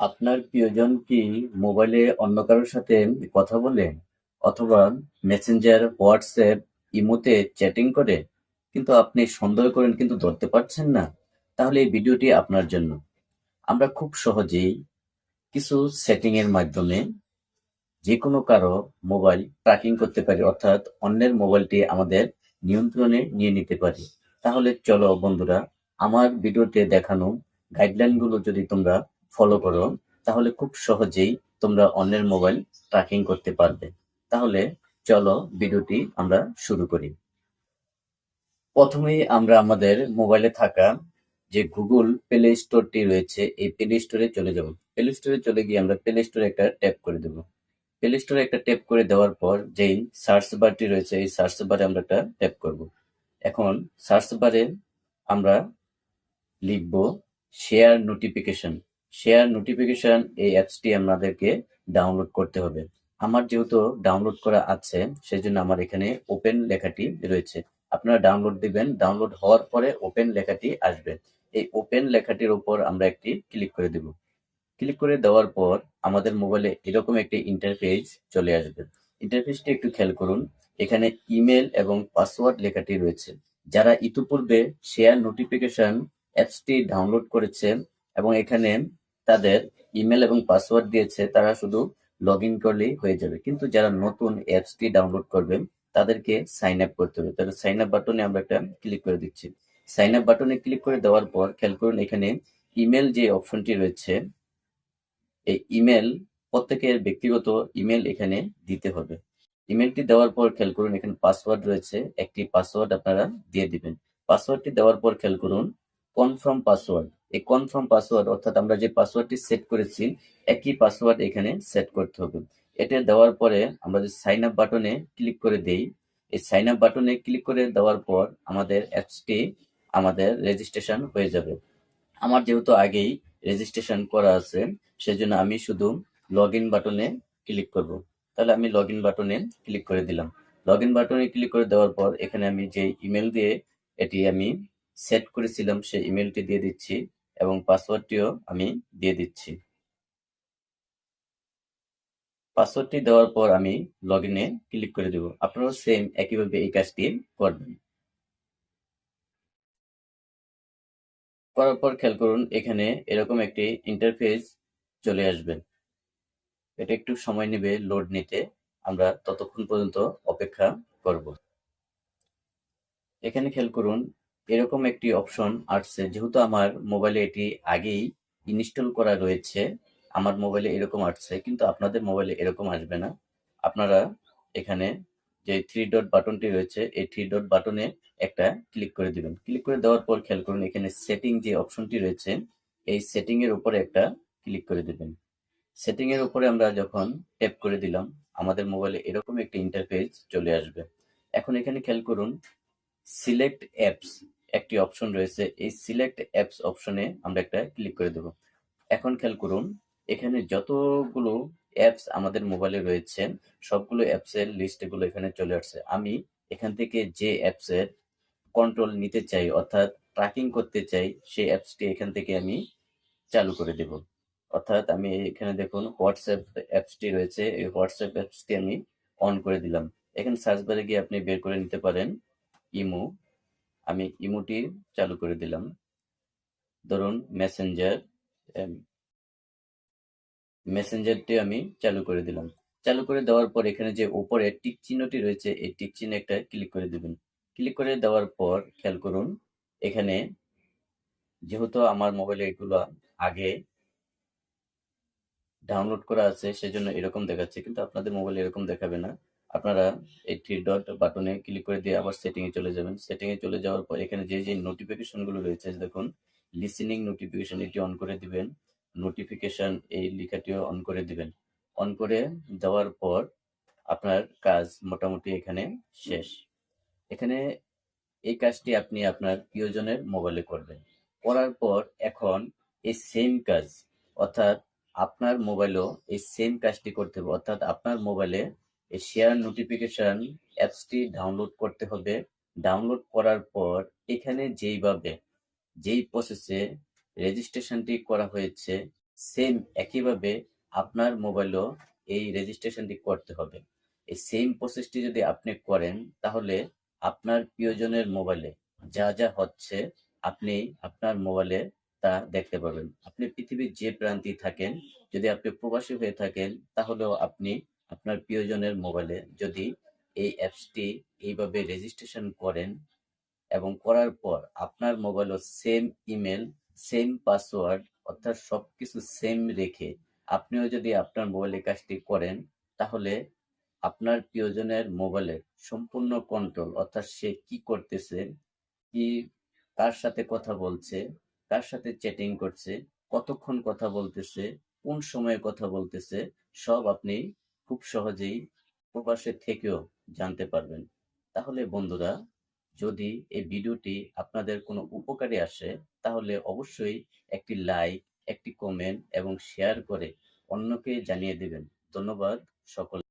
আপনার প্রিয়জন কি মোবাইলে অন্য কারোর সাথে কথা বলে অথবা মেসেঞ্জার, হোয়াটসঅ্যাপ, ইমোতে চ্যাটিং করে কিন্তু আপনি সন্দেহ করেন কিন্তু ধরতে পারছেন না? তাহলে এই ভিডিওটি আপনার জন্য। আমরা খুব সহজেই কিছু সেটিং এর মাধ্যমে যে কোনো কারো মোবাইল ট্র্যাকিং করতে পারি, অর্থাৎ অন্যের মোবাইলটি আমাদের নিয়ন্ত্রণে নিয়ে নিতে পারি। তাহলে চলো বন্ধুরা, আমার ভিডিওতে দেখানো গাইডলাইনগুলো যদি তোমরা ফলো করো তাহলে খুব সহজেই তোমরা অন্যের মোবাইল ট্র্যাকিং করতে পারবে। তাহলে চলো ভিডিওটি আমরা শুরু করি। প্রথমেই আমরা আমাদের মোবাইলে থাকা যে গুগল প্লে স্টোরটি রয়েছে এই প্লে স্টোরে চলে যাব। প্লে স্টোরে চলে গিয়ে আমরা প্লে স্টোরে একটা ট্যাপ করে দেব। প্লে স্টোরে একটা ট্যাপ করে দেওয়ার পর যেই সার্চ বারটি রয়েছে এই সার্চ বারে আমরা একটা ট্যাপ করব। এখন সার্চ বারে আমরা লিখব শেয়ার নোটিফিকেশন। শেয়ার নোটিফিকেশন এই অ্যাপসটি আমাদেরকে ডাউনলোড করতে হবে। আমার যেহেতু ডাউনলোড করা আছে সেজন্য আমার এখানে ওপেন লেখাটি রয়েছে। আপনারা ডাউনলোড দিবেন, ডাউনলোড হওয়ার পরে ওপেন লেখাটি আসবে। এই ওপেন লেখাটির উপর আমরা একটি ক্লিক করে দেব। ক্লিক করে দেওয়ার পর আমাদের মোবাইলে এরকম একটি ইন্টারফেস চলে আসবে। ইন্টারফেসটি একটু খেয়াল করুন। এখানে ইমেল এবং পাসওয়ার্ড লেখাটি রয়েছে। যারা ইতিপূর্বে শেয়ার নোটিফিকেশন অ্যাপসটি ডাউনলোড করেছে এবং এখানে তাদের ইমেল এবং পাসওয়ার্ড দিয়েছে তারা শুধু লগ ইন করলেই হয়ে যাবে। কিন্তু যারা নতুন অ্যাপসটি ডাউনলোড করবেন তাদেরকে সাইন আপ করতে হবে। তাহলে সাইন আপ বাটনে আমরা একটা ক্লিক করে দিচ্ছি। সাইন আপ বাটনে ক্লিক করে দেওয়ার পর খেয়াল করুন এখানে ইমেল যে অপশনটি রয়েছে এই ইমেল প্রত্যেকের ব্যক্তিগত ইমেল এখানে দিতে হবে। ইমেলটি দেওয়ার পর খেয়াল করুন এখানে পাসওয়ার্ড রয়েছে, একটি পাসওয়ার্ড আপনারা দিয়ে দিবেন। পাসওয়ার্ডটি দেওয়ার পর খেয়াল করুন কনফার্ম পাসওয়ার্ড। এই কনফার্ম পাসওয়ার্ড অর্থাৎ আমরা যে পাসওয়ার্ডটি সেট করেছি একই পাসওয়ার্ড এখানে সেট করতে হবে। এটা দেওয়ার পরে আমরা যে সাইন আপ বাটনে ক্লিক করে দেই, এই সাইন আপ বাটনে ক্লিক করে দেওয়ার পর আমাদের অ্যাপসটি আমাদের রেজিস্ট্রেশন হয়ে যাবে। আমার যেহেতু আগেই রেজিস্ট্রেশন করা আছে সেজন্য আমি শুধু লগ ইন বাটনে ক্লিক করব। তাহলে আমি লগ ইন বাটনে ক্লিক করে দিলাম। লগ ইন বাটনে ক্লিক করে দেওয়ার পর এখানে আমি যে ইমেল দিয়ে এটি আমি সেট করেছিলাম সেই ইমেলটি দিয়ে দিচ্ছি এবং পাসওয়ার্ডটিও আমি দিয়ে দিচ্ছি। পাসওয়ার্ডটি দেওয়ার পর আমি লগ ইনে ক্লিক করে দেব। আপনারাও সেম একইভাবে এই কাজটি করবেন। করার পর খেয়াল করুন এখানে এরকম একটি ইন্টারফেস চলে আসবে। এটা একটু সময় নেবে লোড নিতে। আমরা ততক্ষণ পর্যন্ত অপেক্ষা করব। এখানে খেয়াল করুন এরকম একটি অপশন আসছে। যেহেতু আমার মোবাইলে এটি আগেই ইনস্টল করা রয়েছে, আমার মোবাইলে এরকম আসছে, কিন্তু আপনাদের মোবাইলে এরকম আসবে না। আপনারা এখানে যে থ্রি ডট বাটনটি রয়েছে এই থ্রি ডট বাটনে একটা ক্লিক করে দিবেন। ক্লিক করে দেওয়ার পর খেয়াল করুন এখানে সেটিং যে অপশনটি রয়েছে এই সেটিং এর উপরে একটা ক্লিক করে দিবেন। সেটিং এর উপরে আমরা যখন ট্যাপ করে দিলাম আমাদের মোবাইলে এরকম একটা ইন্টারফেস চলে আসবে। এখন এখানে খেয়াল করুন সিলেক্ট অ্যাপস একটি অপশন রয়েছে। এই সিলেক্ট অ্যাপস অপশনে আমরা একটা ক্লিক করে দেব। এখন খেয়াল করুন এখানে যতগুলো অ্যাপস আমাদের মোবাইলে রয়েছে সবগুলো অ্যাপসের লিস্ট এগুলো এখানে চলে আসছে। আমি এখান থেকে যে অ্যাপসের কন্ট্রোল নিতে চাই অর্থাৎ ট্র্যাকিং করতে চাই সেই অ্যাপসটি এখান থেকে আমি চালু করে দেব। অর্থাৎ আমি এখানে দেখুন হোয়াটসঅ্যাপ অ্যাপসটি রয়েছে এই হোয়াটসঅ্যাপ অ্যাপসটি আমি অন করে দিলাম। এখানে সার্চ বারে গিয়ে আপনি বের করে নিতে পারেন ইমো। আমি ইমোটি চালু করে দিলাম। ধরুন মেসেঞ্জার, মেসেঞ্জারটি আমি চালু করে দিলাম। চালু করে দেওয়ার পর এখানে যে উপরে টিক চিহ্নটি রয়েছে এই টিক চিহ্নে একটা ক্লিক করে দিবেন। ক্লিক করে দেওয়ার পর খেয়াল করুন এখানে যেহেতু আমার মোবাইলে এগুলো আগে ডাউনলোড করা আছে সেজন্য এরকম দেখাচ্ছে, কিন্তু আপনাদের মোবাইলে এরকম দেখাবে না। আপনারা এই থ্রি ডট বাটনে ক্লিক করে দিয়ে আবার সেটিং এ চলে যাবেন। সেটিং এ চলে যাওয়ার পর এখানে যে নোটিফিকেশন গুলো রয়েছে দেখুন লিসেনিং নোটিফিকেশন এটি অন করে দিবেন। নোটিফিকেশন এই লেখাটিও অন করে দিবেন। অন করে দেওয়ার পর আপনার কাজ মোটামুটি এখানে শেষ। এখানে এই কাজটি আপনি আপনার প্রিয়জনের মোবাইলে করবেন। করার পর এখন এই সেম কাজ অর্থাৎ আপনার মোবাইলেও এই সেম কাজটি করতে হবে। অর্থাৎ আপনার মোবাইলে এই শেয়ার নোটিফিকেশন অ্যাপসটি ডাউনলোড করতে হবে। ডাউনলোড করার পর এখানে যেই প্রসেসে রেজিস্ট্রেশনটি করা হয়েছে সেম একইভাবে আপনার মোবাইলেও এই রেজিস্ট্রেশনটি করতে হবে। এই সেম প্রসেসটি যদি আপনি করেন তাহলে আপনার প্রিয়জনের মোবাইলে যা যা হচ্ছে আপনি আপনার মোবাইলে তা দেখতে পাবেন। আপনি পৃথিবীর যে প্রান্তেই থাকেন, যদি আপনি প্রবাসী হয়ে থাকেন তাহলেও আপনি আপনার প্রিয়জনের মোবাইলে যদি এই অ্যাপসটি এইভাবে রেজিস্ট্রেশন করেন এবং করার পর আপনার মোবাইলও সেম ইমেল, সেম পাসওয়ার্ড অর্থাৎ সবকিছু সেম রেখে আপনিও যদি আপনার মোবাইলে কাজটি করেন তাহলে আপনার প্রিয়জনের মোবাইলের সম্পূর্ণ কন্ট্রোল অর্থাৎ সে কি করতেছে, কি কার সাথে কথা বলছে, কার সাথে চ্যাটিং করছে, কতক্ষণ কথা বলতেছে, কোন সময়ে কথা বলতেছে সব আপনি খুব সহজেই প্রবাসে থেকেও জানতে পারবেন। তাহলে বন্ধুরা, যদি এই ভিডিওটি আপনাদের কোনো উপকারে আসে তাহলে অবশ্যই একটি লাইক, একটি কমেন্ট এবং শেয়ার করে অন্যকে জানিয়ে দিবেন। ধন্যবাদ সকল